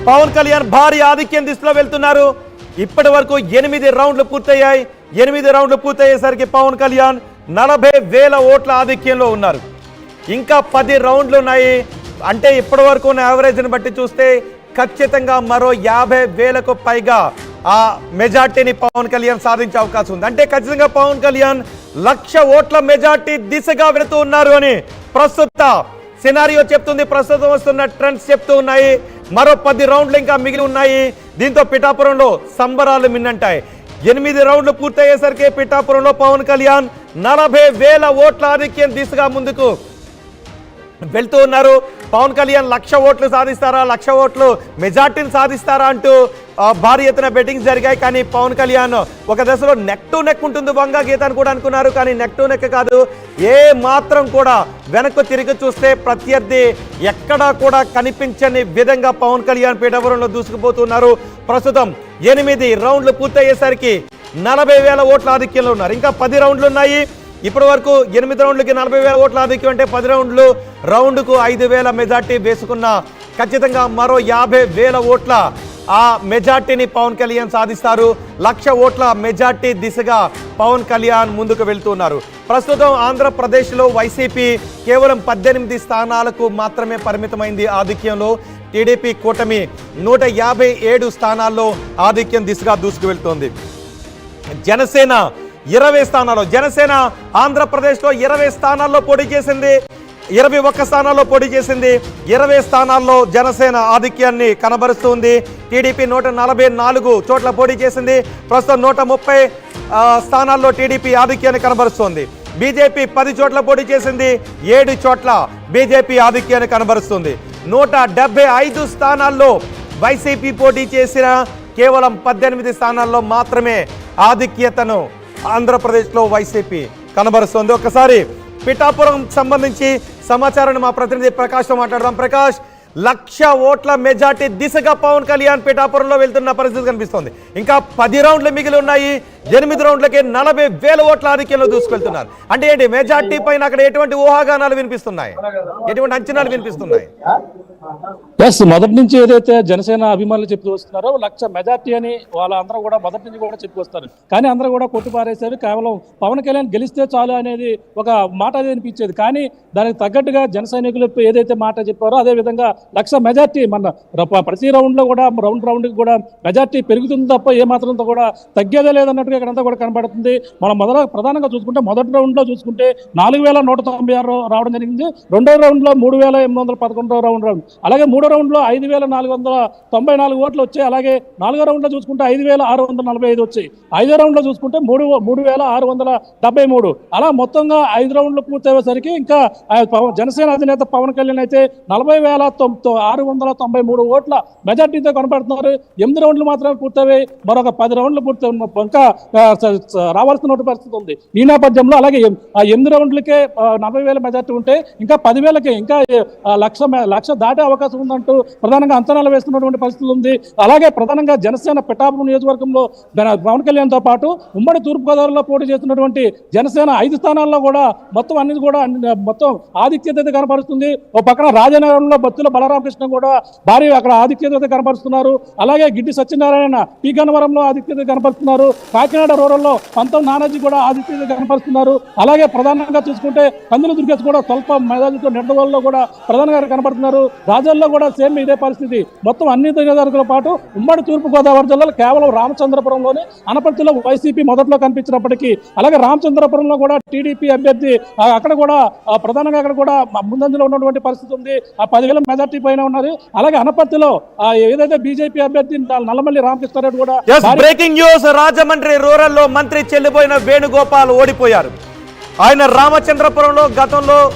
పవన్ కళ్యాణ్ భారీ ఆధిక్యం దిశలో వెళ్తున్నారు. ఇప్పటి వరకు 8 రౌండ్లు పూర్తయ్యాయి. 8 రౌండ్లు పూర్తయ్యేసరికి పవన్ కళ్యాణ్ 40,000 ఓట్ల ఆధిక్యంలో ఉన్నారు. ఇంకా 10 రౌండ్లు ఉన్నాయి. అంటే ఇప్పటి వరకు ఉన్న యావరేజ్ని బట్టి చూస్తే ఖచ్చితంగా మరో 50,000కు పైగా ఆ మెజార్టీని పవన్ కళ్యాణ్ సాధించే అవకాశం ఉంది. అంటే ఖచ్చితంగా పవన్ కళ్యాణ్ 1,00,000 ఓట్ల మెజార్టీ దిశగా వెళుతూ ఉన్నారు అని ప్రస్తుత సినారియో చెప్తుంది. ప్రస్తుతం వస్తున్న ట్రెండ్స్ చెప్తూ ఉన్నాయి. మరో 10 రౌండ్లు ఇంకా మిగిలి ఉన్నాయి. దీంతో పిఠాపురంలో సంబరాలు మిన్నంటాయి. 8 రౌండ్లు పూర్తయ్యేసరికి పిఠాపురంలో పవన్ కళ్యాణ్ 40,000 ఓట్ల ఆధిక్యం దిశగా ముందుకు వెళ్తూ ఉన్నారు. పవన్ కళ్యాణ్ 1,00,000 ఓట్లు సాధిస్తారా, 1,00,000 ఓట్లు మెజార్టీని సాధిస్తారా అంటూ భారీ ఎత్తున బెట్టింగ్స్ జరిగాయి. కానీ పవన్ కళ్యాణ్ ఒక దశలో నెక్ టు నెక్ ఉంటుంది వంగా గీత అని కూడా అనుకున్నారు. కానీ నెక్ టు నెక్ కాదు, ఏ మాత్రం కూడా వెనక్కు తిరిగి చూస్తే ప్రత్యర్థి ఎక్కడా కూడా కనిపించని విధంగా పవన్ కళ్యాణ్ పిఠాపురంలో దూసుకుపోతున్నారు. ప్రస్తుతం 8 రౌండ్లు పూర్తయ్యేసరికి 40,000 ఓట్ల ఆధిక్యంలో ఉన్నారు. ఇంకా 10 రౌండ్లు ఉన్నాయి. ఇప్పటి వరకు 8 రౌండ్లకి 40,000 ఓట్ల ఆధిక్యం అంటే 10 రౌండ్లు రౌండ్కు 5,000 మెజార్టీ వేసుకున్న ఖచ్చితంగా మరో 50,000 ఓట్ల ఆ మెజార్టీని పవన్ కళ్యాణ్ సాధిస్తారు. 1,00,000 ఓట్ల మెజార్టీ దిశగా పవన్ కళ్యాణ్ ముందుకు వెళ్తున్నారు. ప్రస్తుతం ఆంధ్రప్రదేశ్లో వైసీపీ కేవలం 18 స్థానాలకు మాత్రమే పరిమితమైంది ఆధిక్యంలో. టీడీపీ కూటమి 157 స్థానాల్లో ఆధిక్యం దిశగా దూసుకు వెళ్తోంది. జనసేన 20 స్థానాల్లో, జనసేన ఆంధ్రప్రదేశ్లో 20 స్థానాల్లో పోటీ చేసింది. 21 స్థానాల్లో పోటీ చేసింది. 20 స్థానాల్లో జనసేన ఆధిక్యాన్ని కనబరుస్తుంది. టీడీపీ 144 చోట్ల పోటీ చేసింది. ప్రస్తుతం 130 స్థానాల్లో టీడీపీ ఆధిక్యాన్ని కనబరుస్తుంది. బీజేపీ 10 చోట్ల పోటీ చేసింది. 7 చోట్ల బీజేపీ ఆధిక్యాన్ని కనబరుస్తుంది. 175 స్థానాల్లో వైసీపీ పోటీ చేసిన కేవలం 18 స్థానాల్లో మాత్రమే ఆధిక్యతను ఆంధ్రప్రదేశ్లో వైసీపీ కనబరుస్తుంది. ఒక్కసారి పిఠాపురం సంబంధించి సమాచారాన్ని మా ప్రతినిధి ప్రకాష్తో మాట్లాడదాం. ప్రకాష్, 1,00,000 ఓట్ల మెజార్టీ దిశగా పవన్ కళ్యాణ్ పిఠాపురంలో వెళ్తున్న పరిస్థితి కనిపిస్తోంది. ఇంకా 10 రౌండ్లు మిగిలి ఉన్నాయి. 8 రౌండ్లకే 40,000 ఓట్ల ఆధిక్యంలో దూసుకెళ్తున్నారు. అంటే ఏంటి, మెజార్టీ పైన అక్కడ ఎటువంటి ఊహాగానాలు వినిపిస్తున్నాయి, ఎటువంటి అంచనాలు వినిపిస్తున్నాయి? ఎస్, మొదటి నుంచి ఏదైతే జనసేన అభిమానులు చెప్తూ వస్తున్నారో 1,00,000 మెజార్టీ అని వాళ్ళందరూ కూడా మొదటి నుంచి కూడా చెప్పుకొస్తారు. కానీ అందరూ కూడా కొట్టిపారేశారు. కేవలం పవన్ కళ్యాణ్ గెలిస్తే చాలు అనేది ఒక మాట అనేది అనిపించేది. కానీ దానికి తగ్గట్టుగా జన సైనికులు ఏదైతే మాట చెప్పారో అదే విధంగా 1,00,000 మెజార్టీ మన ప్రతి రౌండ్లో కూడా రౌండ్కి కూడా మెజార్టీ పెరుగుతుంది తప్ప ఏమాత్రంతో కూడా తగ్గేదే లేదన్నట్టుగా ఇక్కడంతా కూడా కనబడుతుంది. మనం ప్రధానంగా చూసుకుంటే మొదటి రౌండ్లో చూసుకుంటే 4,196 రావడం జరిగింది. రెండో రౌండ్లో 3,811 రౌండ్. అలాగే మూడో రౌండ్లో 5,494 ఓట్లు వచ్చాయి. అలాగే నాలుగో రౌండ్లో చూసుకుంటే 5,645 వచ్చాయి. ఐదో రౌండ్లో చూసుకుంటే 3,673. అలా మొత్తంగా 5 రౌండ్లు పూర్తయ్యేసరికి ఇంకా జనసేన అధినేత పవన్ కళ్యాణ్ అయితే 40,693 ఓట్ల మెజార్టీతో కనపడుతున్నారు. 8 రౌండ్లు మాత్రమే పూర్తయ్యాయి. మరొక 10 రౌండ్లు పూర్తి ఇంకా రావాల్సిన పరిస్థితి ఉంది. ఈ నేపథ్యంలో అలాగే ఆ 8 రౌండ్లకే 40,000 మెజార్టీ ఉంటే ఇంకా 10,000కి ఇంకా 1,00,000 దాటే అవకాశం ఉందంటూ ప్రధానంగా అంచనాలు వేస్తున్నటువంటి పరిస్థితి ఉంది. అలాగే ప్రధానంగా జనసేన పిఠాపురం నియోజకవర్గంలో పవన్ కళ్యాణ్ తో పాటు ఉమ్మడి తూర్పుగోదావరిలో పోటీ చేస్తున్నటువంటి జనసేన 5 స్థానాల్లో కూడా మొత్తం అన్ని కూడా మొత్తం ఆధిక్యత కనపరుస్తుంది. ఓ పక్కన రాజనగరంలో బత్తుల బలరామకృష్ణ కూడా భారీ అక్కడ ఆధిక్యత కనపరుస్తున్నారు. అలాగే గిడ్డి సత్యనారాయణ పి గన్నవరంలో ఆధిక్యత కనపరుస్తున్నారు. కాకినాడ రూరల్లో పంతం నానాజీ కూడా ఆధిక్యత కనపరుస్తున్నారు. అలాగే ప్రధానంగా చూసుకుంటే కందుల దుర్గేష్ కూడా స్వల్ప మెజార్టీతో నిండవల్లో కూడా ప్రధానంగా కనపడుతున్నారు. రాజాల్లో కూడా సేమ్ ఇదే పరిస్థితి. మొత్తం అన్ని నియోజకవర్గాలతో పాటు ఉమ్మడి తూర్పుగోదావరి జిల్లాలో కేవలం రామచంద్రపురంలోనే అనపర్తిలో వైసీపీ మొదట్లో కనిపించినప్పటికీ అలాగే రామచంద్రపురంలో కూడా టీడీపీ అభ్యర్థి అక్కడ కూడా ప్రధానంగా అక్కడ కూడా ముందంజలో ఉన్నటువంటి పరిస్థితి ఉంది. ఆ 10,000 మెజార్టీ పైన ఉన్నది. అలాగే అనపర్తిలో ఏదైతే బీజేపీ అభ్యర్థి నల్లమల్లి రామకృష్ణారెడ్డి కూడా బ్రేకింగ్ న్యూస్, రాజమండ్రి రూరల్ లో మంత్రి చెల్లిపోయిన వేణుగోపాల్ ఓడిపోయారు. ఆయన రామచంద్రపురంలో గతంలో